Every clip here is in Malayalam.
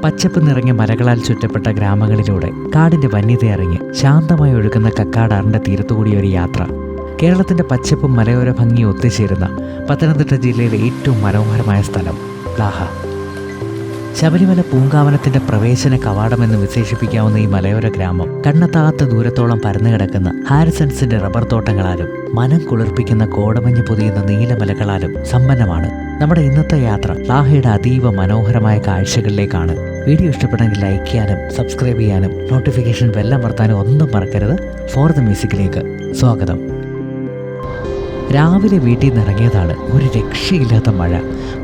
പച്ചപ്പ് നിറഞ്ഞ മലകളാൽ ചുറ്റപ്പെട്ട ഗ്രാമങ്ങളിലൂടെ കാടിന്റെ വന്യതയറിഞ്ഞ് ശാന്തമായി ഒഴുകുന്ന കക്കാടാറിന്റെ തീരത്തുകൂടി ഒരു യാത്ര. കേരളത്തിന്റെ പച്ചപ്പും മലയോര ഭംഗിയും ഒത്തുചേരുന്ന പത്തനംതിട്ട ജില്ലയിലെ ഏറ്റവും മനോഹരമായ സ്ഥലം ലാഹ. ശബരിമല പൂങ്കാവനത്തിന്റെ പ്രവേശന കവാടമെന്ന് വിശേഷിപ്പിക്കാവുന്ന ഈ മലയോര ഗ്രാമം കണ്ണെത്താത്ത ദൂരത്തോളം പരന്നു കിടക്കുന്ന ഹാരിസൺസിന്റെ റബ്ബർ തോട്ടങ്ങളാലും മനം കുളിർപ്പിക്കുന്ന കോടമഞ്ഞ് പൊതിയുന്ന നീലമലകളാലും സമ്പന്നമാണ്. നമ്മുടെ ഇന്നത്തെ യാത്ര ലാഹയുടെ അതീവ മനോഹരമായ കാഴ്ചകളിലേക്കാണ്. വീഡിയോ ഇഷ്ടപ്പെട്ടെങ്കിൽ ലൈക്ക് ചെയ്യാനും സബ്സ്ക്രൈബ് ചെയ്യാനും നോട്ടിഫിക്കേഷൻ ബെല്ലമർത്താനും ഒന്നും മറക്കരുത്. ഫോർ ദ മ്യൂസിക്കിലേക്ക് സ്വാഗതം. രാവിലെ വീട്ടിൽ നിന്ന് ഇറങ്ങിയതാണ്. ഒരു രക്ഷയില്ലാത്ത മഴ.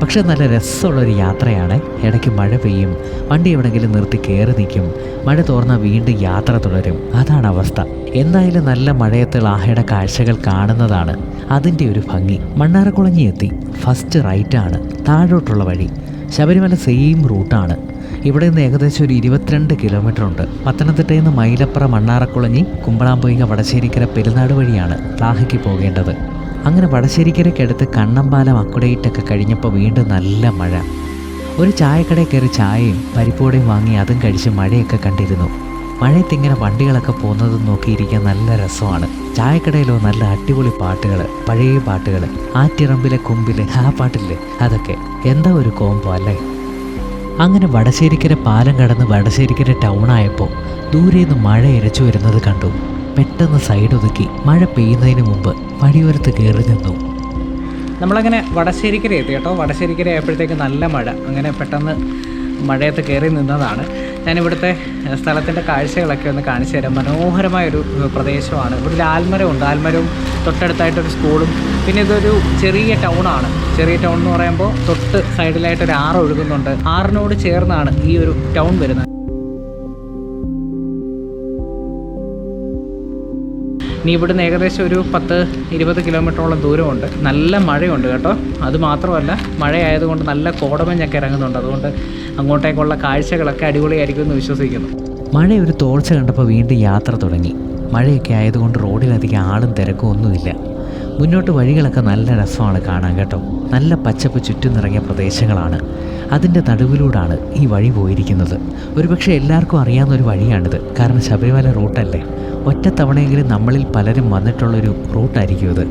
പക്ഷെ നല്ല രസമുള്ളൊരു യാത്രയാണ്. ഇടയ്ക്ക് മഴ പെയ്യും, വണ്ടി എവിടെയെങ്കിലും നിർത്തി കയറി നിൽക്കും, മഴ തോർന്നാൽ വീണ്ടും യാത്ര തുടരും. അതാണ് അവസ്ഥ. എന്തായാലും നല്ല മഴയത്ത് ലാഹയുടെ കാഴ്ചകൾ കാണുന്നതാണ് അതിൻ്റെ ഒരു ഭംഗി. മണ്ണാറക്കുളഞ്ഞി എത്തി. ഫസ്റ്റ് റൈറ്റാണ് താഴോട്ടുള്ള വഴി. ശബരിമല സെയിം റൂട്ടാണ്. ഇവിടെ നിന്ന് ഏകദേശം ഒരു 22 കിലോമീറ്റർ ഉണ്ട്. പത്തനംതിട്ടയിൽ നിന്ന് മൈലപ്ര, മണ്ണാറക്കുളഞ്ഞി, കുമ്പളാമ്പൊയ്ക, വടശ്ശേരിക്കര, പെരുന്നാട് വഴിയാണ് ലാഹയ്ക്ക് പോകേണ്ടത്. അങ്ങനെ വടശ്ശേരിക്കരയ്ക്കടുത്ത് കണ്ണമ്പാലം, അക്കുടയിട്ടൊക്കെ കഴിഞ്ഞപ്പോൾ വീണ്ടും നല്ല മഴ. ഒരു ചായക്കടയിൽ കയറി ചായയും പരിപ്പോടെയും വാങ്ങി അതും കഴിച്ച് മഴയൊക്കെ കണ്ടിരുന്നു. മഴയത്തിങ്ങനെ വണ്ടികളൊക്കെ പോകുന്നതും നോക്കിയിരിക്കാൻ നല്ല രസമാണ്. ചായക്കടയിലോ നല്ല അടിപൊളി പാട്ടുകൾ, പഴയ പാട്ടുകൾ, ആറ്റിറമ്പിലെ കൊമ്പിലെ ആ പാട്ടില്ലേ, അതൊക്കെ എന്താ ഒരു കോംബോ അല്ലേ. അങ്ങനെ വടശ്ശേരിക്കര പാലം കടന്ന് വടശ്ശേരിക്കര ടൗണായപ്പോൾ ദൂരേന്ന് മഴ ഇരച്ചു വരുന്നത് കണ്ടു. പെട്ടെന്ന് സൈഡ് ഒതുക്കി മഴ പെയ്യുന്നതിന് മുമ്പ് വഴിയോരത്ത് കയറി നിന്നു. നമ്മളങ്ങനെ വടശ്ശേരിക്കര എത്തി കേട്ടോ. വടശ്ശേരിക്കര ആയപ്പോഴത്തേക്ക് നല്ല മഴ. അങ്ങനെ പെട്ടെന്ന് മഴയത്ത് കയറി നിന്നതാണ്. ഞാനിവിടുത്തെ സ്ഥലത്തിൻ്റെ കാഴ്ചകളൊക്കെ ഒന്ന് കാണിച്ചു തരാം. മനോഹരമായൊരു പ്രദേശമാണ്. ഇവിടെ ഒരു ആൽമരമുണ്ട്. ആൽമരവും തൊട്ടടുത്തായിട്ടൊരു സ്കൂളും. പിന്നെ ഇതൊരു ചെറിയ ടൗണാണ്. ചെറിയ ടൗൺ എന്ന് പറയുമ്പോൾ തൊട്ട് സൈഡിലായിട്ടൊരു ആറ് ഒഴുകുന്നുണ്ട്. ആറിനോട് ചേർന്നാണ് ഈ ഒരു ടൗൺ വരുന്നത്. ഇനി ഇവിടുന്ന് ഏകദേശം ഒരു 10-20 കിലോമീറ്ററോളം ദൂരമുണ്ട്. നല്ല മഴയുണ്ട് കേട്ടോ. അതുമാത്രമല്ല, മഴയായതുകൊണ്ട് നല്ല കോടമഞ്ഞൊക്കെ ഇറങ്ങുന്നുണ്ട്. അതുകൊണ്ട് അങ്ങോട്ടേക്കുള്ള കാഴ്ചകളൊക്കെ അടിപൊളിയായിരിക്കും എന്ന് വിശ്വസിക്കുന്നു. മഴ ഒരു തോർച്ച കണ്ടപ്പോൾ വീണ്ടും യാത്ര തുടങ്ങി. മഴയൊക്കെ ആയതുകൊണ്ട് റോഡിലധികം ആളും തിരക്കും ഒന്നുമില്ല. മുന്നോട്ട് വഴികളൊക്കെ നല്ല രസമാണ് കാണാൻ കേട്ടോ. നല്ല പച്ചപ്പ് ചുറ്റും നിറങ്ങിയ പ്രദേശങ്ങളാണ്. അതിൻ്റെ നടുവിലൂടാണ് ഈ വഴി പോയിരിക്കുന്നത്. ഒരുപക്ഷെ എല്ലാവർക്കും അറിയാവുന്നൊരു വഴിയാണിത്. കാരണം ശബരിമല റൂട്ടല്ലേ. ഒറ്റത്തവണയെങ്കിലും നമ്മളിൽ പലരും വന്നിട്ടുള്ളൊരു റൂട്ടായിരിക്കും ഇത്.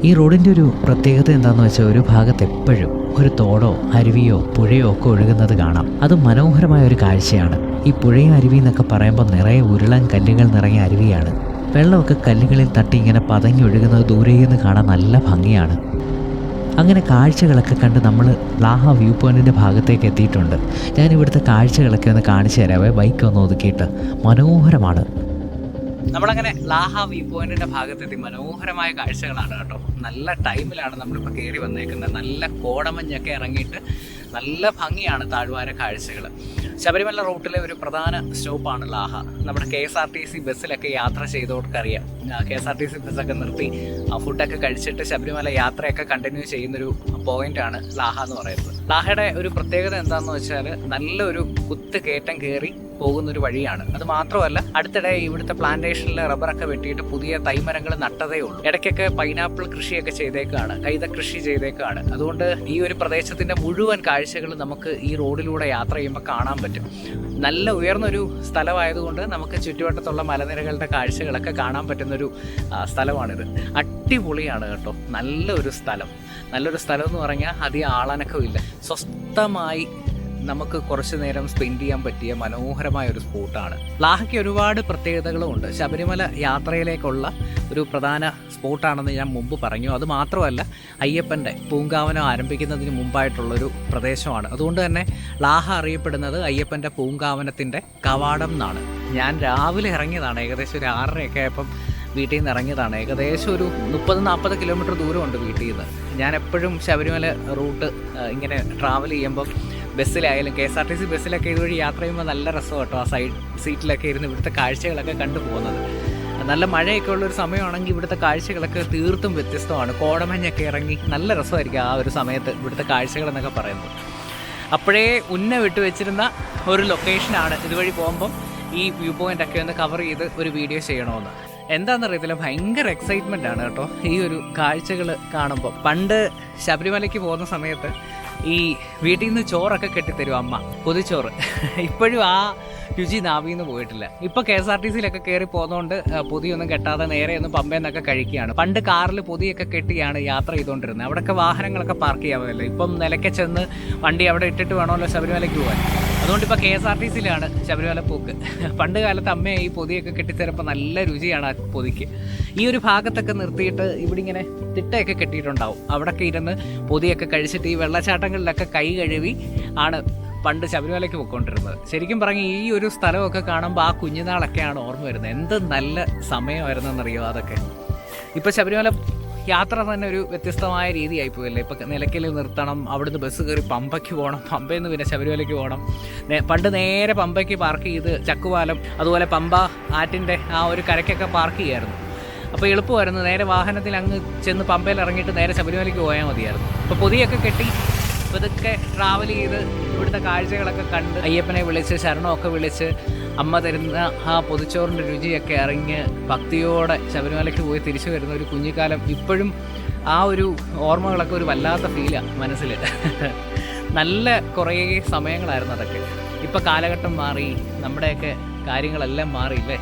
ഈ റോഡിൻ്റെ ഒരു പ്രത്യേകത എന്താണെന്ന് വെച്ചാൽ ഒരു ഭാഗത്ത് എപ്പോഴും ഒരു തോടോ അരുവിയോ പുഴയോ ഒക്കെ ഒഴുകുന്നത് കാണാം. അത് മനോഹരമായ ഒരു കാഴ്ചയാണ്. ഈ പുഴയും അരുവി എന്നൊക്കെ പറയുമ്പോൾ നിറയെ ഉരുളൻ കല്ലുകൾ നിറങ്ങിയ അരുവിയാണ്. വെള്ളമൊക്കെ കല്ലുകളിൽ തട്ടി ഇങ്ങനെ പതഞ്ഞൊഴുകുന്നത് ദൂരേയിൽ നിന്ന് കാണാൻ നല്ല ഭംഗിയാണ്. അങ്ങനെ കാഴ്ചകളൊക്കെ കണ്ട് നമ്മൾ ലാഹ വ്യൂ പോയിൻറ്റിൻ്റെ ഭാഗത്തേക്ക് എത്തിയിട്ടുണ്ട്. ഞാനിവിടുത്തെ കാഴ്ചകളൊക്കെ ഒന്ന് കാണിച്ചു തരാവേ. ബൈക്ക് ഒന്ന് ഒതുക്കിയിട്ട്. മനോഹരമാണ്. നമ്മളങ്ങനെ ലാഹ വ്യൂ പോയിന്റിന്റെ ഭാഗത്തെത്തി. മനോഹരമായ കാഴ്ചകളാണ് കേട്ടോ. നല്ല ടൈമിലാണ് നമ്മളിപ്പോൾ കയറി വന്നേക്കുന്നത്. നല്ല കോടമഞ്ഞൊക്കെ ഇറങ്ങിയിട്ട് നല്ല ഭംഗിയാണ് താഴ്വാര കാഴ്ചകൾ. ശബരിമല റൂട്ടിലെ ഒരു പ്രധാന സ്റ്റോപ്പാണ് ലാഹ. നമ്മുടെ KSRTC ബസ്സിലൊക്കെ യാത്ര ചെയ്തവർക്കറിയാം. KSRTC ബസ്സൊക്കെ നിർത്തി ഫുഡൊക്കെ കഴിച്ചിട്ട് ശബരിമല യാത്രയൊക്കെ കണ്ടിന്യൂ ചെയ്യുന്നൊരു പോയിന്റാണ് ലാഹ എന്ന് പറയുന്നത്. ലാഹയുടെ ഒരു പ്രത്യേകത എന്താണെന്ന് വെച്ചാൽ നല്ലൊരു കുത്ത് കയറ്റം കയറി പോകുന്നൊരു വഴിയാണ്. അത് മാത്രമല്ല, അടുത്തിടെ ഇവിടുത്തെ പ്ലാന്റേഷനിൽ റബ്ബറൊക്കെ വെട്ടിയിട്ട് പുതിയ തൈമരങ്ങൾ നട്ടതേ ഉള്ളൂ. ഇടയ്ക്കൊക്കെ പൈനാപ്പിൾ കൃഷിയൊക്കെ ചെയ്തേക്കാണ്, കൈത കൃഷി ചെയ്തേക്കാണ്. അതുകൊണ്ട് ഈ ഒരു പ്രദേശത്തിന്റെ മുഴുവൻ കാഴ്ചകൾ നമുക്ക് ഈ റോഡിലൂടെ യാത്ര ചെയ്യുമ്പോൾ കാണാൻ പറ്റും. നല്ല ഉയർന്നൊരു സ്ഥലമായതുകൊണ്ട് നമുക്ക് ചുറ്റുവട്ടത്തുള്ള മലനിരകളുടെ കാഴ്ചകളൊക്കെ കാണാൻ പറ്റുന്നൊരു സ്ഥലമാണിത്. അടിപൊളിയാണ് കേട്ടോ. നല്ലൊരു സ്ഥലം എന്ന് പറഞ്ഞാൽ അധികം ആളനക്കമില്ല. സ്വസ്ഥമായി നമുക്ക് കുറച്ച് നേരം സ്പെൻഡ് ചെയ്യാൻ പറ്റിയ മനോഹരമായ ഒരു സ്പോട്ടാണ്. ലാഹയ്ക്ക് ഒരുപാട് പ്രത്യേകതകളും ഉണ്ട്. ശബരിമല യാത്രയിലേക്കുള്ള ഒരു പ്രധാന സ്പോട്ടാണെന്ന് ഞാൻ മുമ്പ് പറഞ്ഞു. അത് മാത്രമല്ല, അയ്യപ്പൻ്റെ പൂങ്കാവനം ആരംഭിക്കുന്നതിന് മുമ്പായിട്ടുള്ളൊരു പ്രദേശമാണ്. അതുകൊണ്ട് തന്നെ ലാഹ അറിയപ്പെടുന്നത് അയ്യപ്പൻ്റെ പൂങ്കാവനത്തിൻ്റെ കവാടം എന്നാണ്. ഞാൻ രാവിലെ ഇറങ്ങിയതാണ്. ഏകദേശം ഒരു 6:30 ആയപ്പം വീട്ടിൽ നിന്ന് ഇറങ്ങിയതാണ്. ഏകദേശം ഒരു 30-40 കിലോമീറ്റർ ദൂരമുണ്ട് വീട്ടിൽ നിന്ന്. ഞാൻ എപ്പോഴും ശബരിമല റൂട്ട് ഇങ്ങനെ ട്രാവൽ ചെയ്യുമ്പം ബസ്സിലായാലും KSRTC ബസ്സിലൊക്കെ ഇതുവഴി യാത്ര ചെയ്യുമ്പോൾ നല്ല രസം കേട്ടോ. ആ സൈഡ് സീറ്റിലൊക്കെ ഇരുന്ന് ഇവിടുത്തെ കാഴ്ചകളൊക്കെ കണ്ടു പോകുന്നത്. നല്ല മഴയൊക്കെ ഉള്ളൊരു സമയമാണെങ്കിൽ ഇവിടുത്തെ കാഴ്ചകളൊക്കെ തീർത്തും വ്യത്യസ്തമാണ്. കോടമഞ്ഞൊക്കെ ഇറങ്ങി നല്ല രസമായിരിക്കും ആ ഒരു സമയത്ത് ഇവിടുത്തെ കാഴ്ചകളെന്നൊക്കെ പറയുന്നത്. അപ്പോഴേ വിട്ടു വെച്ചിരുന്ന ഒരു ലൊക്കേഷനാണ്. ഇതുവഴി പോകുമ്പം ഈ വ്യൂ പോയിൻ്റൊക്കെ ഒന്ന് കവർ ചെയ്ത് ഒരു വീഡിയോ ചെയ്യണമെന്ന്. എന്താണെന്നറിയത്തില്ല, ഭയങ്കര എക്സൈറ്റ്മെൻ്റ് ആണ് കേട്ടോ ഈ ഒരു കാഴ്ചകൾ കാണുമ്പോൾ. പണ്ട് ശബരിമലയ്ക്ക് പോകുന്ന സമയത്ത് ഈ വീട്ടിൽ നിന്ന് ചോറൊക്കെ കെട്ടിത്തരും അമ്മ, പൊതിച്ചോറ്. ഇപ്പോഴും ആ രുചി നാവിൽ നിന്ന് പോയിട്ടില്ല. ഇപ്പോൾ KSRTC കയറി പോകുന്നതുകൊണ്ട് പൊതിയൊന്നും കെട്ടാതെ നേരെ ഒന്ന് പമ്പയിൽ നിന്നൊക്കെ കഴിക്കുകയാണ്. പണ്ട് കാറിൽ പൊതിയൊക്കെ കെട്ടിയാണ് യാത്ര ചെയ്തുകൊണ്ടിരുന്നത്. അവിടെയൊക്കെ വാഹനങ്ങളൊക്കെ പാർക്ക് ചെയ്യാമല്ലോ. ഇപ്പം നിലയ്ക്ക് ചെന്ന് വണ്ടി അവിടെ ഇട്ടിട്ട് വേണമല്ലോ ശബരിമലയ്ക്ക് പോകാൻ. അതുകൊണ്ട് ഇപ്പോൾ KSRTC ശബരിമല പോക്ക്. പണ്ട് കാലത്ത് അമ്മ ഈ പൊതിയൊക്കെ കെട്ടിത്തരപ്പോൾ നല്ല രുചിയാണ് ആ പൊതിക്ക്. ഈ ഒരു ഭാഗത്തൊക്കെ നിർത്തിയിട്ട് ഇവിടെ ഇങ്ങനെ തിട്ടയൊക്കെ കെട്ടിയിട്ടുണ്ടാവും. അവിടെയൊക്കെ ഇരുന്ന് പൊതിയൊക്കെ കഴിച്ചിട്ട് ഈ വെള്ളച്ചാട്ടങ്ങളിലൊക്കെ കൈ കഴുകി ആണ് പണ്ട് ശബരിമലയ്ക്ക് പോയിക്കൊണ്ടിരുന്നത്. ശരിക്കും പറഞ്ഞ് ഈ ഒരു സ്ഥലമൊക്കെ കാണുമ്പോൾ ആ കുഞ്ഞുനാളൊക്കെയാണ് ഓർമ്മ വരുന്നത്. എന്ത് നല്ല സമയമായിരുന്നെന്നറിയോ അതൊക്കെ. ഇപ്പോൾ ശബരിമല യാത്ര തന്നെ ഒരു വ്യത്യസ്തമായ രീതിയായിപ്പോയല്ലേ. ഇപ്പോൾ നിലയ്ക്കൽ നിർത്തണം, അവിടുന്ന് ബസ് കയറി പമ്പയ്ക്ക് പോകണം, പമ്പയിൽ നിന്ന് പിന്നെ ശബരിമലയ്ക്ക് പോകണം. പണ്ട് നേരെ പമ്പയ്ക്ക് പാർക്ക് ചെയ്ത് ചക്കുപാലം അതുപോലെ പമ്പ ആറ്റിൻ്റെ ആ ഒരു കരയ്ക്കൊക്കെ പാർക്ക് ചെയ്യായിരുന്നു. അപ്പോൾ എളുപ്പമായിരുന്നു. നേരെ വാഹനത്തിൽ അങ്ങ് ചെന്ന് പമ്പയിൽ ഇറങ്ങിയിട്ട് നേരെ ശബരിമലയ്ക്ക് പോയാൽ മതിയായിരുന്നു. ഇപ്പോൾ പൊതിയൊക്കെ കെട്ടി ഇതൊക്കെ ട്രാവൽ ചെയ്ത് ഇവിടുത്തെ കാഴ്ചകളൊക്കെ കണ്ട് അയ്യപ്പനെ വിളിച്ച് ശരണമൊക്കെ വിളിച്ച് അമ്മ തരുന്ന ആ പൊതിച്ചോറിൻ്റെ രുചിയൊക്കെ അറിഞ്ഞ് ഭക്തിയോടെ ശബരിമലയ്ക്ക് പോയി തിരിച്ചു വരുന്ന ഒരു കുഞ്ഞിക്കാലം ഇപ്പോഴും ആ ഒരു ഓർമ്മകളൊക്കെ ഒരു വല്ലാത്ത ഫീലാണ് മനസ്സിൽ. നല്ല കുറേ സമയങ്ങളായിരുന്നു അതൊക്കെ. ഇപ്പോൾ കാലഘട്ടം മാറി, നമ്മുടെയൊക്കെ കാര്യങ്ങളെല്ലാം മാറിയില്ലേ.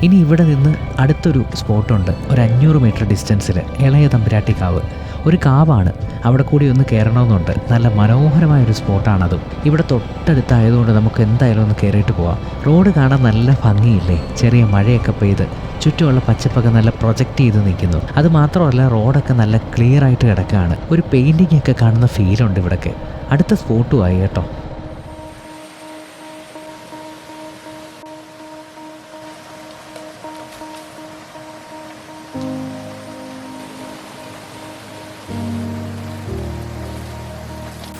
ഇനി ഇവിടെ നിന്ന് അടുത്തൊരു സ്പോട്ടുണ്ട്, ഒരു 500 മീറ്റർ ഡിസ്റ്റൻസിൽ ഇളയ തമ്പുരാട്ടി കാവ്. ഒരു കാവാണ്, അവിടെ കൂടി ഒന്ന് കയറണമെന്നുണ്ട്. നല്ല മനോഹരമായൊരു സ്പോട്ടാണതും. ഇവിടെ തൊട്ടടുത്തായതുകൊണ്ട് നമുക്ക് എന്തായാലും ഒന്ന് കയറിയിട്ട് പോവാം. റോഡ് കാണാൻ നല്ല ഭംഗിയില്ലേ, ചെറിയ മഴയൊക്കെ പെയ്ത് ചുറ്റുമുള്ള പച്ചപ്പൊക്കെ നല്ല പ്രൊജക്റ്റ് ചെയ്ത് നിൽക്കുന്നു. അത് മാത്രമല്ല റോഡൊക്കെ നല്ല ക്ലിയർ ആയിട്ട് കിടക്കുകയാണ്. ഒരു പെയിൻറ്റിംഗ് ഒക്കെ കാണുന്ന ഫീലുണ്ട് ഇവിടൊക്കെ. അടുത്ത സ്പോട്ടുമായി കേട്ടോ.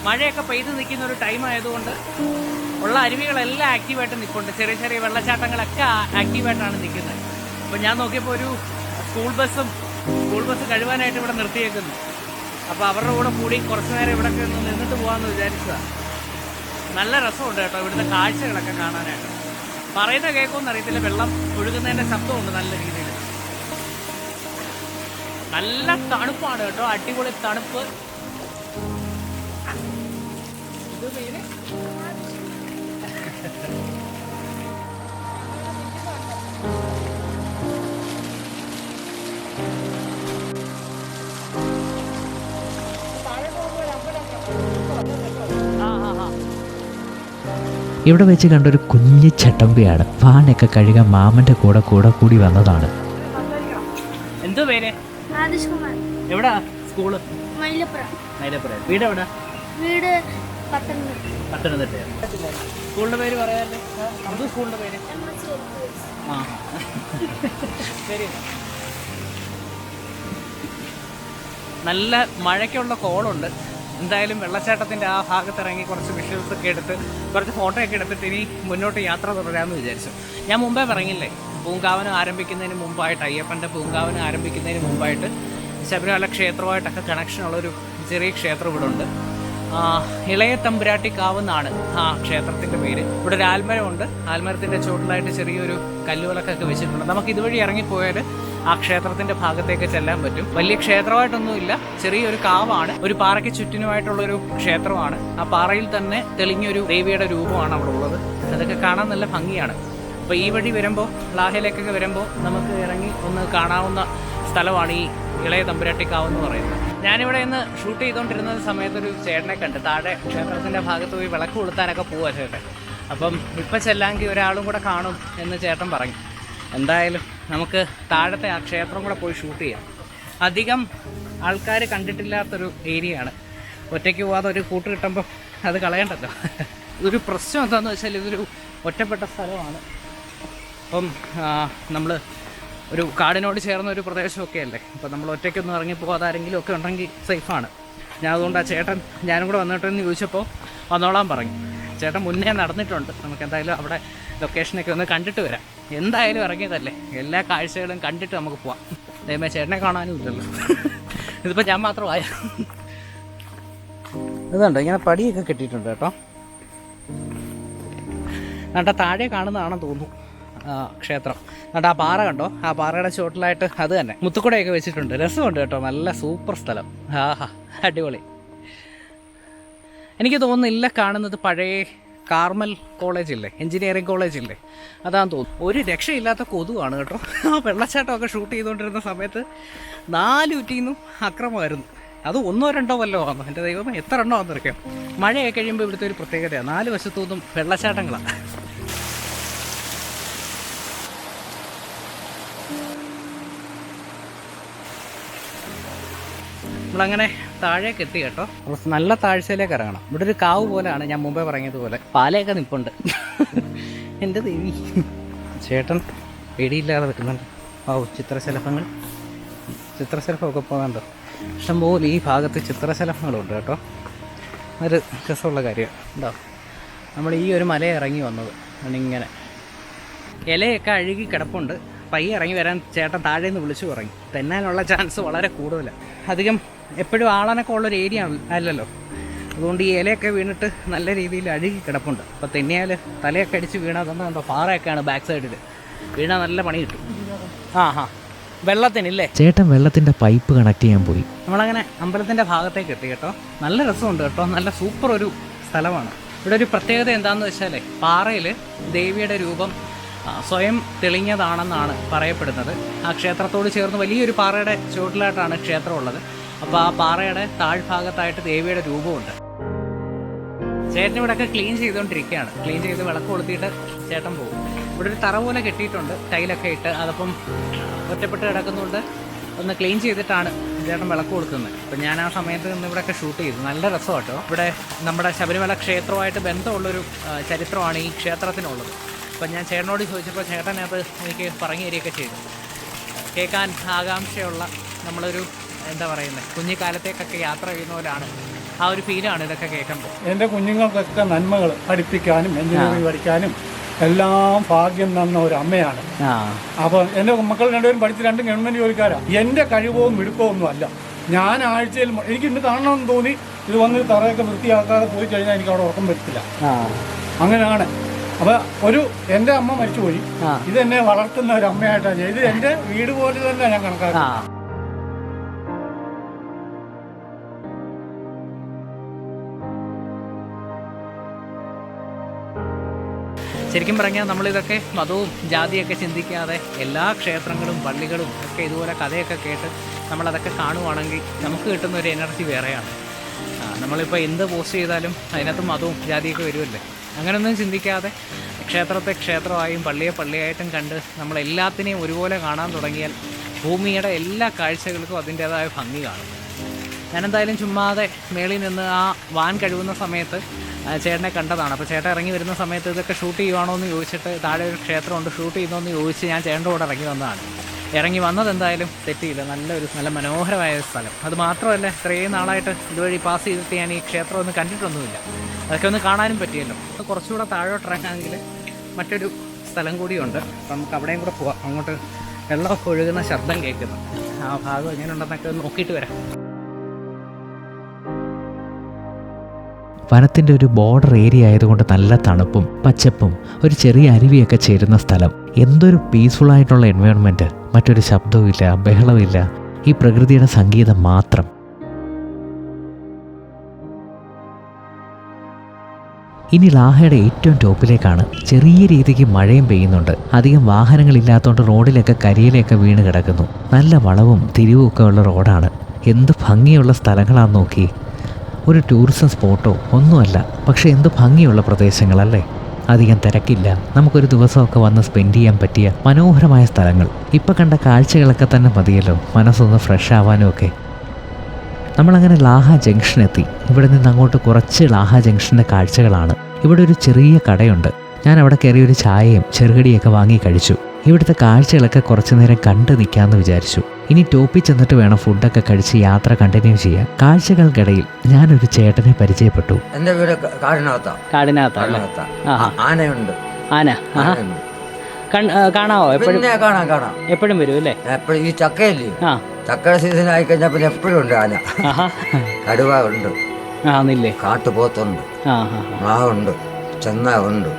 മഴയൊക്കെ പെയ്ത് നിൽക്കുന്ന ഒരു ടൈം ആയതുകൊണ്ട് ഉള്ള അരുവികളെല്ലാം ആക്റ്റീവായിട്ട് നിൽക്കുന്നുണ്ട്. ചെറിയ ചെറിയ വെള്ളച്ചാട്ടങ്ങളൊക്കെ ആക്റ്റീവായിട്ടാണ് നിൽക്കുന്നത്. അപ്പോൾ ഞാൻ നോക്കിയപ്പോൾ ഒരു സ്കൂൾ ബസ് കഴുകാനായിട്ട് ഇവിടെ നിർത്തിയേക്കുന്നു. അപ്പോൾ അവരുടെ കൂടെ കൂടി കുറച്ച് നേരം ഇവിടെയൊക്കെ ഒന്ന് നിന്നിട്ട് പോകാമെന്ന് വിചാരിച്ചതാണ്. നല്ല രസമുണ്ട് കേട്ടോ ഇവിടുത്തെ കാഴ്ചകളൊക്കെ കാണാനായിട്ട്. പറയുന്ന കേൾക്കുമെന്ന് അറിയത്തില്ല, വെള്ളം ഒഴുകുന്നതിൻ്റെ ശബ്ദമുണ്ട് നല്ല രീതിയിൽ. നല്ല തണുപ്പാണ് കേട്ടോ, അടിപൊളി തണുപ്പ്. ഇവിടെ വെച്ച് കണ്ടൊരു കുഞ്ഞു ചട്ടമ്പിയാണ്. വാനൊക്കെ കഴുകാൻ മാമൻ്റെ കൂടെ കൂടി വന്നതാണ്. എന്തോ പേര്? എവിടാ സ്കൂള്? വീട് എവിടാ? വീട് പത്തനംതിട്ട. സ്കൂളിന്റെ പേര് പറയാല്ലേ? എന്തോ സ്കൂളിന്റെ പേര്? ആ ശരി. നല്ല മഴയ്ക്കുള്ള കോളുണ്ട്. എന്തായാലും വെള്ളച്ചാട്ടത്തിൻ്റെ ആ ഭാഗത്തിറങ്ങി കുറച്ച് വിഷ്വൽസ് ഒക്കെ എടുത്ത് കുറച്ച് ഫോട്ടോ ഒക്കെ എടുത്തിട്ട് ഇനി മുന്നോട്ട് യാത്ര തുടരാമെന്ന് വിചാരിച്ചു. ഞാൻ മുമ്പേ പറഞ്ഞില്ലേ, പൂങ്കാവനം ആരംഭിക്കുന്നതിന് മുമ്പായിട്ട്, അയ്യപ്പൻ്റെ പൂങ്കാവനം ആരംഭിക്കുന്നതിന് മുമ്പായിട്ട് ശബരിമല ക്ഷേത്രമായിട്ടൊക്കെ കണക്ഷനുള്ളൊരു ചെറിയ ക്ഷേത്രം ഇവിടെ ഉണ്ട്. ഇളയ തമ്പുരാട്ടി കാവ് എന്നാണ് ആ ക്ഷേത്രത്തിൻ്റെ പേര്. ഇവിടെ ഒരു ആൽമരമുണ്ട്. ആൽമരത്തിൻ്റെ ചുവട്ടിലായിട്ട് ചെറിയൊരു കല്ലുവിളക്കൊക്കെ വെച്ചിട്ടുണ്ട്. നമുക്ക് ഇതുവഴി ഇറങ്ങിപ്പോയാൽ ആ ക്ഷേത്രത്തിൻ്റെ ഭാഗത്തേക്ക് ചെല്ലാൻ പറ്റും. വലിയ ക്ഷേത്രമായിട്ടൊന്നുമില്ല, ചെറിയൊരു കാവാണ്. ഒരു പാറയ്ക്ക് ചുറ്റിനുമായിട്ടുള്ളൊരു ക്ഷേത്രമാണ്. ആ പാറയിൽ തന്നെ തെളിഞ്ഞൊരു ദേവിയുടെ രൂപമാണ് അവിടെ ഉള്ളത്. അതൊക്കെ കാണാൻ നല്ല ഭംഗിയാണ്. അപ്പോൾ ഈ വഴി വരുമ്പോൾ, ലാഹയിലേക്കൊക്കെ വരുമ്പോൾ നമുക്ക് ഇറങ്ങി ഒന്ന് കാണാവുന്ന സ്ഥലമാണ് ഈ ഇളയ തമ്പുരാട്ടിക്കാവ് എന്ന് പറയുന്നത്. ഞാനിവിടെ ഇന്ന് ഷൂട്ട് ചെയ്തുകൊണ്ടിരുന്ന സമയത്തൊരു ചേട്ടനെ കണ്ട്. താഴെ ക്ഷേത്രത്തിൻ്റെ ഭാഗത്ത് പോയി വിളക്ക് കൊളുത്താനൊക്കെ പോവാ ചേട്ടൻ. അപ്പം ഇപ്പം ചെല്ലാമെങ്കിൽ ഒരാളും കൂടെ കാണും എന്ന് ചേട്ടൻ പറഞ്ഞു. എന്തായാലും നമുക്ക് താഴത്തെ ആ ക്ഷേത്രം കൂടെ പോയി ഷൂട്ട് ചെയ്യാം. അധികം ആൾക്കാർ കണ്ടിട്ടില്ലാത്തൊരു ഏരിയയാണ്. ഒറ്റയ്ക്ക് പോകാതെ ഒരു കൂട്ട് കിട്ടുമ്പോൾ അത് കളയണ്ടല്ലോ. ഇതൊരു പ്രശ്നം എന്താണെന്ന് വെച്ചാൽ ഇതൊരു ഒറ്റപ്പെട്ട സ്ഥലമാണ്. അപ്പം നമ്മൾ ഒരു കാടിനോട് ചേർന്ന ഒരു പ്രദേശമൊക്കെ അല്ലേ. അപ്പോൾ നമ്മൾ ഒറ്റയ്ക്കൊന്നും ഇറങ്ങി പോകാതെ ആരെങ്കിലും ഒക്കെ ഉണ്ടെങ്കിൽ സേഫാണ്. ഞാൻ അതുകൊണ്ട് ആ ചേട്ടൻ ഞാനും കൂടെ വന്നിട്ടെന്ന് ചോദിച്ചപ്പോൾ വന്നോളാൻ പറഞ്ഞു. ചേട്ടൻ മുന്നേ നടന്നിട്ടുണ്ട്. നമുക്ക് എന്തായാലും അവിടെ ലൊക്കേഷനൊക്കെ ഒന്ന് കണ്ടിട്ട് വരാം. എന്തായാലും ഇറങ്ങിയതല്ലേ, എല്ലാ കാഴ്ചകളും കണ്ടിട്ട് നമുക്ക് പോവാം. ദൈവമേ, ചേട്ടനെ കാണാനും ഇല്ലല്ലോ. ഇതിപ്പോൾ ഞാൻ മാത്രമായ ഇതുണ്ട്. ഇങ്ങനെ പടിയൊക്കെ കെട്ടിയിട്ടുണ്ട് കേട്ടോ. എന്നിട്ട് താഴെ കാണുന്നതാണെന്ന് തോന്നുന്നു ക്ഷേത്രം. എന്നിട്ട് ആ പാറ കണ്ടോ, ആ പാറയുടെ ചുവട്ടിലായിട്ട് അത് തന്നെ മുത്തുക്കുടയൊക്കെ വെച്ചിട്ടുണ്ട്. രസമുണ്ട് കേട്ടോ, നല്ല സൂപ്പർ സ്ഥലം. ആഹാ, അടിപൊളി. എനിക്ക് തോന്നുന്നില്ല കാണുന്നത് പഴയ കാർമൽ കോളേജില്ലേ, എഞ്ചിനീയറിംഗ് കോളേജില്ലേ, അതാന്ന് തോന്നുന്നു. ഒരു രക്ഷയില്ലാത്ത കൊതുവാണ് കേട്ടോ. ആ വെള്ളച്ചാട്ടമൊക്കെ ഷൂട്ട് ചെയ്തുകൊണ്ടിരുന്ന സമയത്ത് 4 ചുറ്റിൽ നിന്നും അക്രമമായിരുന്നു. അത് 1 2 വല്ലോ ആണോ, എൻ്റെ ദൈവം എത്ര എണ്ണോ ആണെന്നറിയാം. മഴയൊക്കെ കഴിയുമ്പോൾ ഇവിടുത്തെ ഒരു പ്രത്യേകതയാണ്, 4 വശത്തു നിന്നും വെള്ളച്ചാട്ടങ്ങളാണ്. നമ്മളങ്ങനെ താഴേക്ക് എത്തി കേട്ടോ. നല്ല താഴ്ചയിലേക്ക് ഇറങ്ങണം. ഇവിടെ ഒരു കാവ് പോലെയാണ്, ഞാൻ മുമ്പേ പറഞ്ഞതുപോലെ പാലയൊക്കെ നിൽപ്പുണ്ട്. എൻ്റെ ദേവി, ചേട്ടൻ പേടിയില്ലാതെ വെക്കുന്നുണ്ട്. ചിത്രശലഭമൊക്കെ പോകുന്നുണ്ടോ ഇഷ്ടംപോലെ. ഈ ഭാഗത്ത് ചിത്രശലഭങ്ങളുണ്ട് കേട്ടോ. ഒരു രസമുള്ള കാര്യമാണ്. ഉണ്ടോ, നമ്മൾ ഈ ഒരു മല ഇറങ്ങി വന്നത് ഇങ്ങനെ ഇലയൊക്കെ അഴുകി കിടപ്പുണ്ട്. പയ്യെ ഇറങ്ങി വരാൻ ചേട്ടൻ താഴെ നിന്ന് വിളിച്ചു പറയും. തെന്നാനുള്ള ചാൻസ് വളരെ കൂടുതലാണ്. അധികം എപ്പോഴും ആളനൊക്കെ ഉള്ളൊരു ഏരിയ അല്ലല്ലോ, അതുകൊണ്ട് ഈ ഇലയൊക്കെ വീണിട്ട് നല്ല രീതിയിൽ അഴുകി കിടപ്പുണ്ട്. അപ്പോൾ തെന്നിയാൽ തലയൊക്കെ അടിച്ച് വീണാൽ തന്നെ കണ്ടോ, പാറയൊക്കെയാണ് ബാക്ക് സൈഡിൽ വീണാൽ നല്ല പണി കിട്ടും. വെള്ളത്തിനില്ലേ. ചേട്ടൻ വെള്ളത്തിൻ്റെ പൈപ്പ് കണക്ട് ചെയ്യാൻ പോയി. നമ്മളങ്ങനെ അമ്പലത്തിൻ്റെ ഭാഗത്തേക്ക് എത്തി കേട്ടോ. നല്ല രസമുണ്ട് കേട്ടോ, നല്ല സൂപ്പർ ഒരു സ്ഥലമാണ്. ഇവിടെ ഒരു പ്രത്യേകത എന്താണെന്ന് വെച്ചാൽ പാറയിൽ ദേവിയുടെ രൂപം സ്വയം തെളിഞ്ഞതാണെന്നാണ് പറയപ്പെടുന്നത്. ആ ക്ഷേത്രത്തോട് ചേർന്ന് വലിയൊരു പാറയുടെ ചുവട്ടിലായിട്ടാണ് ക്ഷേത്രമുള്ളത്. അപ്പോൾ ആ പാറയുടെ താഴ്ഭാഗത്തായിട്ട് ദേവിയുടെ രൂപമുണ്ട്. ചേട്ടൻ ഇവിടെയൊക്കെ ക്ലീൻ ചെയ്തുകൊണ്ടിരിക്കുകയാണ്. ക്ലീൻ ചെയ്ത് വിളക്ക് കൊളുത്തിയിട്ട് ചേട്ടൻ പോകും. ഇവിടെ ഒരു തറ പോലെ കെട്ടിയിട്ടുണ്ട്, ടൈലൊക്കെ ഇട്ട്. അതപ്പം ഒറ്റപ്പെട്ട് കിടക്കുന്നുണ്ട്. ഒന്ന് ക്ലീൻ ചെയ്തിട്ടാണ് ചേട്ടൻ വിളക്ക് കൊടുക്കുന്നത്. അപ്പം ഞാൻ ആ സമയത്ത് നിന്ന് ഇവിടെയൊക്കെ ഷൂട്ട് ചെയ്തു. നല്ല രസം കേട്ടോ. ഇവിടെ നമ്മുടെ ശബരിമല ക്ഷേത്രമായിട്ട് ബന്ധമുള്ളൊരു ചരിത്രമാണ് ഈ ക്ഷേത്രത്തിനുള്ളത്. അപ്പം ഞാൻ ചേട്ടനോട് ചോദിച്ചപ്പോൾ ചേട്ടൻ അത് എനിക്ക് പറഞ്ഞു തരികയൊക്കെ ചെയ്തു. കേൾക്കാൻ ആകാംക്ഷയുള്ള നമ്മളൊരു എന്താ പറയുന്നത്, കുഞ്ഞിക്കാലത്തേക്കൊക്കെ യാത്ര ചെയ്യുന്ന പോലാണ്. ആ ഒരു ഫീലാണ് ഇതൊക്കെ കേൾക്കുമ്പോൾ. എൻ്റെ കുഞ്ഞുങ്ങൾക്കൊക്കെ നന്മകൾ പഠിപ്പിക്കാനും എഞ്ചിനീയറിംഗ് പഠിക്കാനും എല്ലാം ഭാഗ്യം തന്ന ഒരു അമ്മയാണ്. അപ്പോൾ എൻ്റെ മക്കൾ രണ്ടുപേരും പഠിച്ച് 2 ഗവൺമെൻറ് ജോലിക്കാരാണ്. എൻ്റെ കഴിവോ മിടുക്കോ ഒന്നും അല്ല. ഞാൻ ആഴ്ചയിൽ എനിക്ക് ഇന്ന് കാണണമെന്ന് തോന്നി ഇത് വന്ന് തറയൊക്കെ വൃത്തിയാക്കാതെ പോയി കഴിഞ്ഞാൽ എനിക്ക് അവിടെ ഉറക്കം വരത്തില്ല. അങ്ങനെയാണ്. അപ്പോൾ എൻ്റെ അമ്മ മരിച്ചുപോയി. ഇതെന്നെ വളർത്തുന്ന ഒരു അമ്മയായിട്ടാണ്. ഇത് എൻ്റെ വീട് പോലെ തന്നെ ഞാൻ കണക്കാക്കുന്നത്. ശരിക്കും പറഞ്ഞാൽ നമ്മളിതൊക്കെ മതവും ജാതിയൊക്കെ ചിന്തിക്കാതെ എല്ലാ ക്ഷേത്രങ്ങളും പള്ളികളും ഒക്കെ ഇതുപോലെ കഥയൊക്കെ കേട്ട് നമ്മളതൊക്കെ കാണുവാണെങ്കിൽ നമുക്ക് കിട്ടുന്ന ഒരു എനർജി വേറെയാണ്. നമ്മളിപ്പോൾ എന്ത് പോസ്റ്റ് ചെയ്താലും അതിനകത്ത് മതവും ജാതിയൊക്കെ വരുമല്ലേ. അങ്ങനെയൊന്നും ചിന്തിക്കാതെ ക്ഷേത്രത്തെ ക്ഷേത്രമായും പള്ളിയെ പള്ളിയായിട്ടും കണ്ട് നമ്മളെല്ലാത്തിനെയും ഒരുപോലെ കാണാൻ തുടങ്ങിയാൽ ഭൂമിയുടെ എല്ലാ കാഴ്ചകൾക്കും അതിൻ്റേതായ ഭംഗി കാണും. ഞാനെന്തായാലും ചുമ്മാതെ മേളിൽ നിന്ന് ആ വാൻ കഴുകുന്ന സമയത്ത് ചേട്ടനെ കണ്ടതാണ്. അപ്പോൾ ചേട്ടൻ ഇറങ്ങി വരുന്ന സമയത്ത് ഇതൊക്കെ ഷൂട്ട് ചെയ്യുവാണോ എന്ന് ചോദിച്ചിട്ട്, താഴെ ഒരു ക്ഷേത്രമുണ്ട് ഷൂട്ട് ചെയ്യുന്നോ എന്ന് ചോദിച്ച് ഞാൻ ചേട്ടൻ്റെ കൂടെ ഇറങ്ങി വന്നതാണ്. ഇറങ്ങി വന്നത് എന്തായാലും തെറ്റിയില്ല. നല്ല മനോഹരമായ സ്ഥലം. അത് മാത്രമല്ല, ഇത്രയും നാളായിട്ട് ഇതുവഴി പാസ് ചെയ്തിട്ട് ഞാൻ ഈ ക്ഷേത്രം ഒന്നും കണ്ടിട്ടൊന്നുമില്ല. അതൊക്കെ ഒന്ന് കാണാനും പറ്റിയല്ലോ. അപ്പോൾ കുറച്ചുകൂടെ താഴോട്ടിറങ്ങാമെങ്കിൽ മറ്റൊരു സ്ഥലം കൂടിയുണ്ട്. അപ്പം നമുക്ക് അവിടെയും കൂടെ പോവാം. അങ്ങോട്ട് വെള്ളമൊക്കെ ഒഴുകുന്ന ശബ്ദം കേൾക്കുന്നു. ആ ഭാഗം എങ്ങനെയുണ്ടെന്നൊക്കെ ഒന്ന് നോക്കിയിട്ട് വരാം. വനത്തിൻ്റെ ഒരു ബോർഡർ ഏരിയ ആയതുകൊണ്ട് നല്ല തണുപ്പും പച്ചപ്പും ഒരു ചെറിയ അരുവിയൊക്കെ ചേരുന്ന സ്ഥലം. എന്തൊരു പീസ്ഫുള്ളായിട്ടുള്ള എൻവയോൺമെൻറ്റ്. മറ്റൊരു ശബ്ദവുമില്ല, ബഹളമില്ല, ഈ പ്രകൃതിയുടെ സംഗീതം മാത്രം. ഇനി ലാഹയുടെ ഏറ്റവും ടോപ്പിലേക്കാണ്. ചെറിയ രീതിക്ക് മഴയും പെയ്യുന്നുണ്ട്. അധികം വാഹനങ്ങളില്ലാത്തതുകൊണ്ട് റോഡിലൊക്കെ കരിയിലൊക്കെ വീണ് കിടക്കുന്നു. നല്ല വളവും തിരിവും ഒക്കെ ഉള്ള റോഡാണ്. എന്ത് ഭംഗിയുള്ള സ്ഥലങ്ങളാണെന്ന് നോക്കി. ഒരു ടൂറിസം സ്പോട്ടോ ഒന്നുമല്ല, പക്ഷേ എന്ത് ഭംഗിയുള്ള പ്രദേശങ്ങളല്ലേ. അധികം തിരക്കില്ല, നമുക്കൊരു ദിവസമൊക്കെ വന്ന് സ്പെൻഡ് ചെയ്യാൻ പറ്റിയ മനോഹരമായ സ്ഥലങ്ങൾ. ഇപ്പം കണ്ട കാഴ്ചകളൊക്കെ തന്നെ മതിയല്ലോ മനസ്സൊന്ന് ഫ്രഷ് ആവാനും ഒക്കെ. നമ്മളങ്ങനെ ലാഹ ജംഗ്ഷൻ എത്തി. ഇവിടെ നിന്ന് അങ്ങോട്ട് കുറച്ച് ലാഹ ജംഗ്ഷൻ്റെ കാഴ്ചകളാണ്. ഇവിടെ ഒരു ചെറിയ കടയുണ്ട്. ഞാൻ അവിടെ കയറി ഒരു ചായയും ചെറുകടിയൊക്കെ വാങ്ങി കഴിച്ചു. ഇവിടുത്തെ കാഴ്ചകളൊക്കെ കുറച്ചു നേരം കണ്ടു നിൽക്കാമെന്ന് വിചാരിച്ചു. ഇനി ടോപ്പിൽ ചെന്നിട്ട് വേണം ഫുഡൊക്കെ കഴിച്ച് യാത്ര കണ്ടിന്യൂ ചെയ്യാൻ. കാഴ്ചകൾക്കിടയിൽ ഞാനൊരു ചേട്ടനെ പരിചയപ്പെട്ടു. എന്റെ വീട് കാടിനകത്താണ്. ആനയുണ്ട്. ആന കാണാവോ? കാണാം. എപ്പോഴും വരും അല്ലേ? എപ്പോഴും ഈ ചക്കയില്ലേ, ചക്കയുടെ സീസൺ ആയി കഴിഞ്ഞാൽ പിന്നെ എപ്പോഴും ഉണ്ട് ആന. കടുവ ഉണ്ട്, കാട്ടുപോത്തുണ്ട്, മാവുണ്ട്, ചെന്നാവുണ്ട്.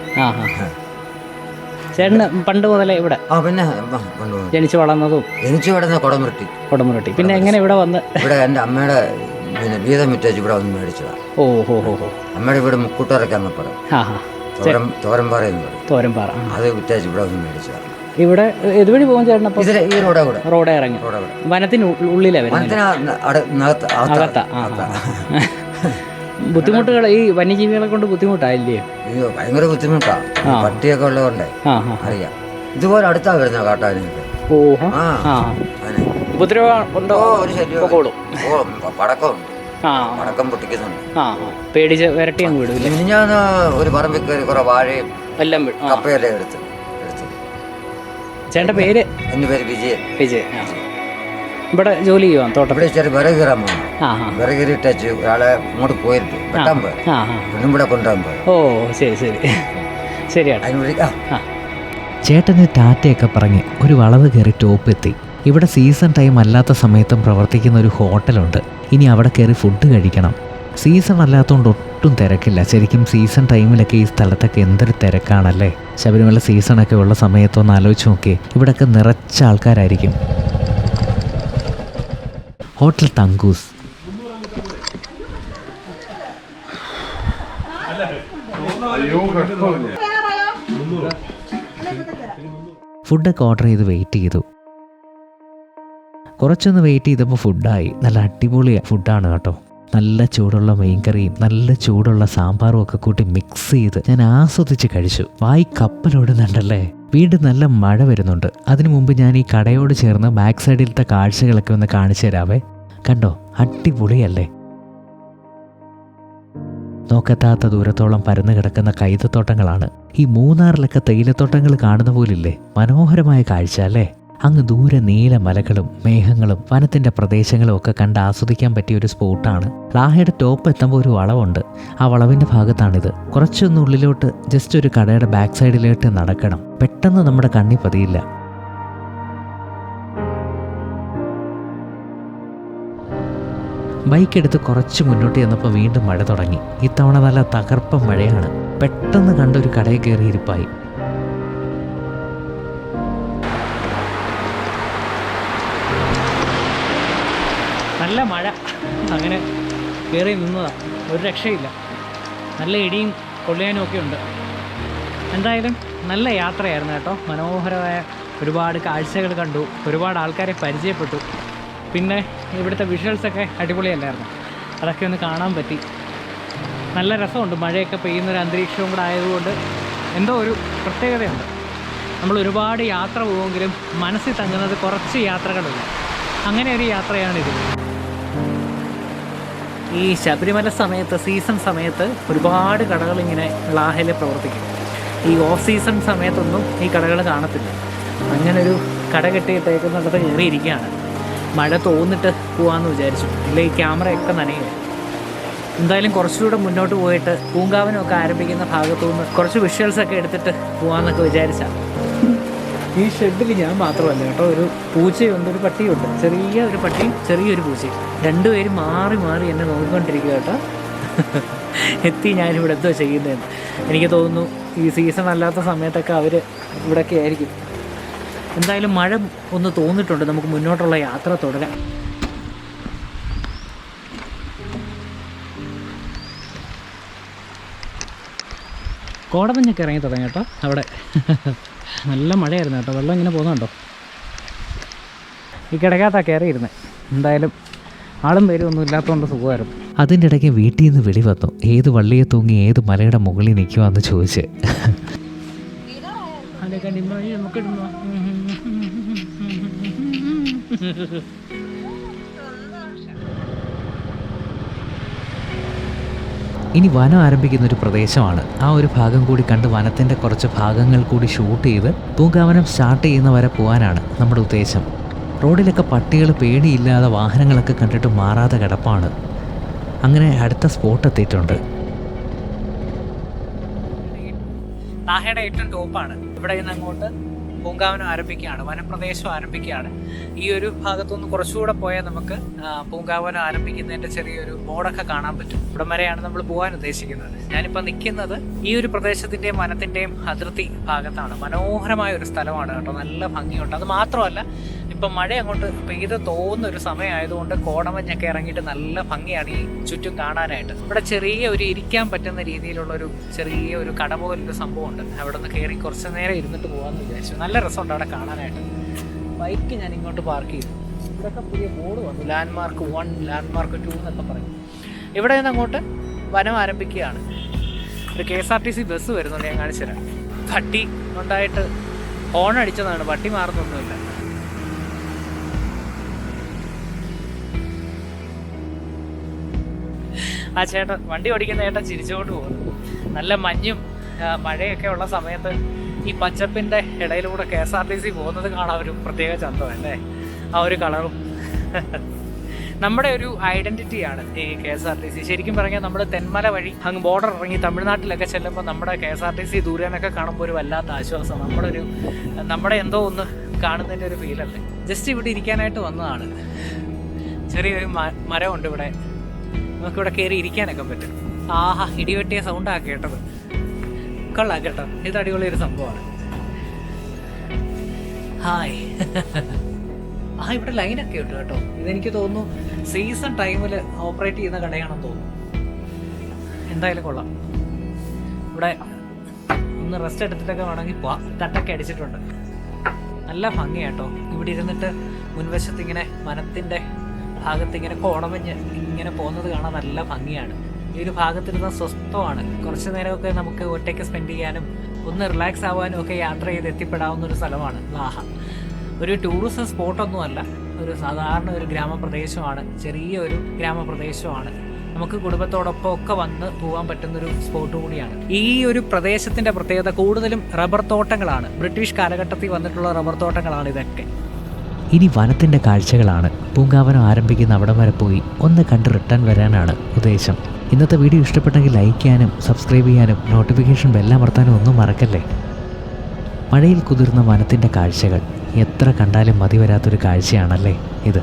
ചേട്ടന് പണ്ട് മുതലേ ഇവിടെ? പിന്നെ ജനിച്ചു വളർന്നതും? ജനിച്ചു വളർന്ന കൊടമുരുട്ടി. പിന്നെ എങ്ങനെ ഇവിടെ വന്ന്? ഇവിടെ എൻ്റെ അമ്മയുടെ പിന്നെ വീതം വിറ്റേച്ച് ഇവിടെ വന്ന് മേടിച്ചതാണ്. ഓ ഹോ ഹോ ഹോ. നമ്മുടെ ഇവിടെ മുക്കൂട്ടറക്കാന്ന് പറയും, ആ ഹാ. തോരമ്പാറ എന്ന് പറയും. തോരമ്പാറ. അത് വിറ്റേച്ച് ഇവിടെ വന്ന് മേടിച്ചതാണ്. ഇവിടെ ഇതുവഴി പോകുന്ന ചേട്ടനപ്പം ഇതിലെ ഈ റോഡെ ഇറങ്ങി വനത്തിന് ഉള്ളിലാ വരുന്നത്. ബുദ്ധിമുട്ടുകൾ ഈ വന്യജീവികളെ കൊണ്ട് ബുദ്ധിമുട്ടായില്ലേ? അയ്യോ ഭയങ്കര ബുദ്ധിമുട്ടാ. പട്ടിയൊക്കെ ഉള്ളതുകൊണ്ടേ അറിയാം. ഇതുപോലെ അടുത്താ വരുന്ന കാട്ടാനൊക്കെ. ഉപദ്രവമുണ്ടോ? പടക്കമുണ്ട്, പടക്കം പൊട്ടിക്കുന്നുണ്ട്. പേടിച്ച് വിരട്ടി അങ്ങ് വിടും. ഞാൻ ഒരു പറമ്പിൽ കയറി കുറെ വാഴയും എല്ലാം കപ്പയെല്ലാം എടുത്തു. ചേട്ടൻ്റെ പേര്? എൻ്റെ പേര് വിജയൻ. വിജയൻ. ഇവിടെ ജോലി ചെയ്യുവാൻ തോട്ടം? ഇവിടെ ചെറിയ വിറക് കയറാൻ പോകുന്നു. വിറക് കയറിയിട്ടു ഒരാളെ ഇങ്ങോട്ട് പോയിട്ട് വെട്ടാൻ പോയി, ഒന്നും ഇവിടെ കൊണ്ടുപോകാൻ പോയി. ഓ ശരി ശരി ശരിയാണ്. അതിനുള്ളിൽ ചേട്ടന് ടാറ്റയൊക്കെ പറഞ്ഞ് ഒരു വളവ് കയറി ടോപ്പ് എത്തി. ഇവിടെ സീസൺ ടൈം അല്ലാത്ത സമയത്തും പ്രവർത്തിക്കുന്ന ഒരു ഹോട്ടലുണ്ട്. ഇനി അവിടെ കയറി ഫുഡ് കഴിക്കണം. സീസൺ അല്ലാത്തതുകൊണ്ട് ഒട്ടും തിരക്കില്ല. ശരിക്കും സീസൺ ടൈമിലൊക്കെ ഈ സ്ഥലത്തൊക്കെ എന്തൊരു തിരക്കാണല്ലേ. ശബരിമല സീസണൊക്കെ ഉള്ള സമയത്തൊന്ന് ആലോചിച്ച് നോക്കിയേ, ഇവിടെയൊക്കെ നിറച്ച ആൾക്കാരായിരിക്കും. ഹോട്ടൽ തങ്കൂസ്. ഫുഡൊക്കെ ഓർഡർ ചെയ്ത് വെയിറ്റ് ചെയ്തു. കുറച്ചൊന്ന് വെയിറ്റ് ചെയ്തപ്പോൾ ഫുഡായി. നല്ല അടിപൊളി ഫുഡാണ് കേട്ടോ. നല്ല ചൂടുള്ള മീൻകറിയും നല്ല ചൂടുള്ള സാമ്പാറും ഒക്കെ കൂട്ടി മിക്സ് ചെയ്ത് ഞാൻ ആസ്വദിച്ച് കഴിച്ചു. വായി കപ്പലോടുന്നുണ്ടല്ലേ. വീണ്ടും നല്ല മഴ വരുന്നുണ്ട്. അതിനു മുമ്പ് ഞാൻ ഈ കടയോട് ചേർന്ന് ബാക്ക് സൈഡിലത്തെ കാഴ്ചകളൊക്കെ ഒന്ന് കാണിച്ചു തരാവേ. കണ്ടോ, അടിപൊളിയല്ലേ. നോക്കത്താത്ത ദൂരത്തോളം പരന്നു കിടക്കുന്ന കൈതത്തോട്ടങ്ങളാണ്. ഈ മൂന്നാറിലൊക്കെ തേയിലത്തോട്ടങ്ങൾ കാണുന്ന പോലില്ലേ, മനോഹരമായ കാഴ്ച അല്ലേ. അങ്ങ് ദൂരെ നീല മലകളും മേഘങ്ങളും വനത്തിൻ്റെ പ്രദേശങ്ങളും ഒക്കെ കണ്ട് ആസ്വദിക്കാൻ പറ്റിയ ഒരു സ്പോട്ടാണ്. ലാഹയുടെ ടോപ്പ് എത്തുമ്പോൾ ഒരു വളവുണ്ട്. ആ വളവിൻ്റെ ഭാഗത്താണിത്. കുറച്ചൊന്ന് ഉള്ളിലോട്ട് ജസ്റ്റ് ഒരു കടയുടെ ബാക്ക് സൈഡിലോട്ട് നടക്കണം. പെട്ടെന്ന് നമ്മുടെ കണ്ണി പതിയില്ല. ബൈക്കെടുത്ത് കുറച്ച് മുന്നോട്ട് ചെന്നപ്പോൾ വീണ്ടും മഴ തുടങ്ങി. ഇത്തവണ നല്ല തകർപ്പൻ മഴയാണ്. പെട്ടെന്ന് കണ്ടൊരു കടയിൽ കയറിയിരിപ്പായി. നല്ല മഴ, അങ്ങനെ കയറി നിന്നതാണ്. ഒരു രക്ഷയില്ല. നല്ല ഇടിയും കൊള്ളിയാനും ഒക്കെ ഉണ്ട്. എന്തായാലും നല്ല യാത്രയായിരുന്നു കേട്ടോ. മനോഹരമായ ഒരുപാട് കാഴ്ചകൾ കണ്ടു, ഒരുപാട് ആൾക്കാരെ പരിചയപ്പെട്ടു. പിന്നെ ഇവിടുത്തെ വിഷ്വൽസൊക്കെ അടിപൊളിയല്ലായിരുന്നു, അതൊക്കെ ഒന്ന് കാണാൻ പറ്റി. നല്ല രസമുണ്ട്. മഴയൊക്കെ പെയ്യുന്നൊരു അന്തരീക്ഷവും കൂടെ ആയതുകൊണ്ട് എന്തോ ഒരു പ്രത്യേകതയുണ്ട്. നമ്മൾ ഒരുപാട് യാത്ര പോകുമെങ്കിലും മനസ്സിൽ തങ്ങുന്നത് കുറച്ച് യാത്രകളില്ല. അങ്ങനെ ഒരു യാത്രയാണിത്. ഈ ശബരിമല സമയത്ത്, സീസൺ സമയത്ത് ഒരുപാട് കടകൾ ഇങ്ങനെ ലാഹയിൽ പ്രവർത്തിക്കും. ഈ ഓഫ് സീസൺ സമയത്തൊന്നും ഈ കടകൾ കാണത്തില്ല. അങ്ങനൊരു കട കെട്ടിയിട്ടേക്കുന്നിടത്ത് കയറിയിരിക്കുകയാണ്. മഴ തോന്നിട്ട് പോകാമെന്ന് വിചാരിച്ചു, ഇല്ല ഈ ക്യാമറയൊക്കെ നനയുക. എന്തായാലും കുറച്ചുകൂടെ മുന്നോട്ട് പോയിട്ട് പൂങ്കാവനമൊക്കെ ആരംഭിക്കുന്ന ഭാഗത്തു നിന്ന് കുറച്ച് വിഷ്വൽസൊക്കെ എടുത്തിട്ട് പോകാമെന്നൊക്കെ വിചാരിച്ചാണ്. ഈ ഷെഡിൽ ഞാൻ മാത്രമല്ല കേട്ടോ, ഒരു പൂച്ചയുണ്ട്, ഒരു പട്ടിയുണ്ട്. ചെറിയ ഒരു പട്ടിയും ചെറിയൊരു പൂച്ചയും, രണ്ടുപേരും മാറി മാറി എന്നെ നോക്കിക്കൊണ്ടിരിക്കുക കേട്ടോ. എത്തി ഞാനിവിടെ എന്തോ ചെയ്യുന്നതെന്ന്. എനിക്ക് തോന്നുന്നു ഈ സീസൺ അല്ലാത്ത സമയത്തൊക്കെ അവർ ഇവിടെയൊക്കെ ആയിരിക്കും. എന്തായാലും മഴ ഒന്ന് തോന്നിട്ടുണ്ട്. നമുക്ക് മുന്നോട്ടുള്ള യാത്ര തുടരാം. കോടമഞ്ഞൊക്കെ ഇറങ്ങി തുടങ്ങി കേട്ടോ അവിടെ. നല്ല മഴയായിരുന്നു കേട്ടോ. വെള്ളം ഇങ്ങനെ പോകുന്നുണ്ടോ. ഈ കിടക്കാത്താണ് കയറിയിരുന്നത്. എന്തായാലും ആളും പേരും ഒന്നും ഇല്ലാത്തതുകൊണ്ട് സുഖമായിരുന്നു. അതിൻ്റെ ഇടയ്ക്ക് വീട്ടിൽ നിന്ന് വിളി വന്നു. ഏത് വള്ളിയെ തൂങ്ങി ഏത് മലയുടെ മുകളിൽ നിൽക്കുവാന്ന് ചോദിച്ച്. ഇനി വനം ആരംഭിക്കുന്ന ഒരു പ്രദേശമാണ്. ആ ഒരു ഭാഗം കൂടി കണ്ട് വനത്തിൻ്റെ കുറച്ച് ഭാഗങ്ങൾ കൂടി ഷൂട്ട് ചെയ്ത് പൂങ്കാവനം സ്റ്റാർട്ട് ചെയ്യുന്ന വരെ പോകാനാണ് നമ്മുടെ ഉദ്ദേശം. റോഡിലൊക്കെ പട്ടികൾ പേടിയില്ലാതെ വാഹനങ്ങളൊക്കെ കണ്ടിട്ട് മാറാതെ കിടപ്പാണ്. അങ്ങനെ അടുത്ത സ്പോട്ട് എത്തിയിട്ടുണ്ട്. ലാഹയുടെ ഏറ്റവും ടോപ്പാണ്. ഇവിടെ നിന്ന് അങ്ങോട്ട് പൂങ്കാവനം ആരംഭിക്കുകയാണ്, വനപ്രദേശം ആരംഭിക്കുകയാണ്. ഈ ഒരു ഭാഗത്തുനിന്ന് കുറച്ചുകൂടെ പോയാൽ നമുക്ക് പൂങ്കാവനം ആരംഭിക്കുന്നതിൻ്റെ ചെറിയൊരു ബോർഡൊക്കെ കാണാൻ പറ്റും. ഇവിടം വരെയാണ് നമ്മൾ പോകാൻ ഉദ്ദേശിക്കുന്നത്. ഞാനിപ്പോൾ നിൽക്കുന്നത് ഈ ഒരു പ്രദേശത്തിൻ്റെയും വനത്തിൻ്റെയും അതിർത്തി ഭാഗത്താണ്. മനോഹരമായ ഒരു സ്ഥലമാണ് കേട്ടോ, നല്ല ഭംഗിയുണ്ട്. അത് മാത്രമല്ല ഇപ്പം മഴ അങ്ങോട്ട് പെയ്ത് തോന്നുന്ന ഒരു സമയമായതുകൊണ്ട് കോടമഞ്ഞൊക്കെ ഇറങ്ങിയിട്ട് നല്ല ഭംഗിയാണ് ഈ ചുറ്റും കാണാനായിട്ട്. ഇവിടെ ചെറിയ ഒരു ഇരിക്കാൻ പറ്റുന്ന രീതിയിലുള്ളൊരു ചെറിയ ഒരു കട പോലൊരു സംഭവമുണ്ട്. അവിടെ നിന്ന് കയറി കുറച്ച് നേരം ഇരുന്നിട്ട് പോകാമെന്ന് വിചാരിച്ചു. നല്ല രസമുണ്ട് അവിടെ കാണാനായിട്ട്. ബൈക്ക് ഞാൻ ഇങ്ങോട്ട് പാർക്ക് ചെയ്തു. ഇവിടെയൊക്കെ പുതിയ ബോർഡ് വന്നു, ലാൻഡ്മാർക്ക് 1, ലാൻഡ്മാർക്ക് 2 എന്നൊക്കെ പറയും. ഇവിടെ നിന്ന് അങ്ങോട്ട് വനം ആരംഭിക്കുകയാണ്. ഒരു KSRTC ബസ് വരുന്നുണ്ട്, ഞാൻ കാണിച്ചു തരാം. പട്ടി ഉണ്ടായിട്ട് ഹോൺ അടിച്ചതാണ്, പട്ടി മാറുന്നൊന്നുമില്ല. ആ ചേട്ടൻ വണ്ടി ഓടിക്കുന്ന ചേട്ടൻ ചിരിച്ചുകൊണ്ട് പോകുന്നു. നല്ല മഞ്ഞും മഴയൊക്കെ ഉള്ള സമയത്ത് ഈ പച്ചപ്പിൻ്റെ ഇടയിലൂടെ KSRTC പോകുന്നത് കാണാൻ ഒരു പ്രത്യേക ചന്തമല്ലേ, ആ ഒരു കളറും. നമ്മുടെ ഒരു ഐഡൻറ്റിറ്റിയാണ് ഈ KSRTC. ശരിക്കും പറഞ്ഞാൽ നമ്മൾ തെന്മല വഴി അങ്ങ് ബോർഡർ ഇറങ്ങി തമിഴ്നാട്ടിലൊക്കെ ചെല്ലുമ്പോൾ നമ്മുടെ KSRTC ദൂരേനൊക്കെ കാണുമ്പോൾ ഒരു വല്ലാത്ത ആശ്വാസം. നമ്മുടെ എന്തോ ഒന്ന് കാണുന്നതിൻ്റെ ഒരു ഫീലല്ലേ. ജസ്റ്റ് ഇവിടെ ഇരിക്കാനായിട്ട് വന്നതാണ്. ചെറിയൊരു മരമുണ്ട് ഇവിടെ, നമുക്കിവിടെ കയറി ഇരിക്കാനൊക്കെ പറ്റും. ആഹാ, ഇടിവെട്ടിയ സൗണ്ടാണ് കേട്ടത്. കൊള്ളാം കേട്ടോ, ഇത് അടിപൊളി ഒരു സംഭവമാണ്. ഹായ്. ഇവിടെ ലൈനൊക്കെ ഉണ്ട് കേട്ടോ. ഇതെനിക്ക് തോന്നുന്നു സീസൺ ടൈമിൽ ഓപ്പറേറ്റ് ചെയ്യുന്ന കടയാണെന്ന് തോന്നുന്നു. എന്തായാലും കൊള്ളാം. ഇവിടെ ഒന്ന് റെസ്റ്റ് എടുത്തിട്ടൊക്കെ വേണമെങ്കിൽ പോവാം. തട്ടൊക്കെ അടിച്ചിട്ടുണ്ട്, നല്ല ഭംഗിയാട്ടോ. ഇവിടെ ഇരുന്നിട്ട് മുൻവശത്ത് ഇങ്ങനെ വനത്തിൻ്റെ ഭാഗത്ത് ഇങ്ങനെ കോടമഞ്ഞ് ഇങ്ങനെ പോകുന്നത് കാണാൻ നല്ല ഭംഗിയാണ്. ഈ ഒരു ഭാഗത്തിരുന്ന സ്വസ്ഥമാണ്. കുറച്ച് നേരമൊക്കെ നമുക്ക് ഒറ്റയ്ക്ക് സ്പെൻഡ് ചെയ്യാനും ഒന്ന് റിലാക്സ് ആവാനും ഒക്കെ യാത്ര ചെയ്ത് എത്തിപ്പെടാവുന്ന ഒരു സ്ഥലമാണ് ലാഹ. ഒരു ടൂറിസം സ്പോട്ടൊന്നുമല്ല, ഒരു സാധാരണ ഒരു ഗ്രാമപ്രദേശമാണ്. ചെറിയൊരു ഗ്രാമപ്രദേശമാണ്. നമുക്ക് കുടുംബത്തോടൊപ്പം ഒക്കെ വന്ന് പോകാൻ പറ്റുന്നൊരു സ്പോട്ട് കൂടിയാണ്. ഈ ഒരു പ്രദേശത്തിൻ്റെ പ്രത്യേകത കൂടുതലും റബ്ബർ തോട്ടങ്ങളാണ്. ബ്രിട്ടീഷ് കാലഘട്ടത്തിൽ വന്നിട്ടുള്ള റബ്ബർ തോട്ടങ്ങളാണ് ഇതൊക്കെ. ഇനി വനത്തിൻ്റെ കാഴ്ചകളാണ്. പൂങ്കാവനം ആരംഭിക്കുന്ന അവിടം വരെ പോയി ഒന്ന് കണ്ട് റിട്ടേൺ വരാനാണ് ഉദ്ദേശം. ഇന്നത്തെ വീഡിയോ ഇഷ്ടപ്പെട്ടെങ്കിൽ ലൈക്ക് ചെയ്യാനും സബ്സ്ക്രൈബ് ചെയ്യാനും നോട്ടിഫിക്കേഷൻ ബെല്ലമർത്താനും ഒന്നും മറക്കല്ലേ. മഴയിൽ കുതിർന്ന വനത്തിൻ്റെ കാഴ്ചകൾ എത്ര കണ്ടാലും മതി വരാത്തൊരു കാഴ്ചയാണല്ലേ ഇത്.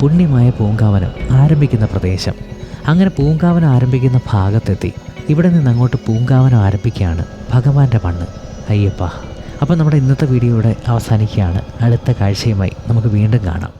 പുണ്യമായ പൂങ്കാവനം ആരംഭിക്കുന്ന പ്രദേശം. അങ്ങനെ പൂങ്കാവനം ആരംഭിക്കുന്ന ഭാഗത്തെത്തി. ഇവിടെ നിന്ന് അങ്ങോട്ട് പൂങ്കാവനം ആരംഭിക്കുകയാണ് ഭഗവാന്റെ മണ്ണ് അയ്യപ്പ. അപ്പോൾ നമ്മുടെ ഇന്നത്തെ വീഡിയോ ഇവിടെ അവസാനിക്കുകയാണ്. അടുത്ത കാഴ്ചയുമായി നമുക്ക് വീണ്ടും കാണാം.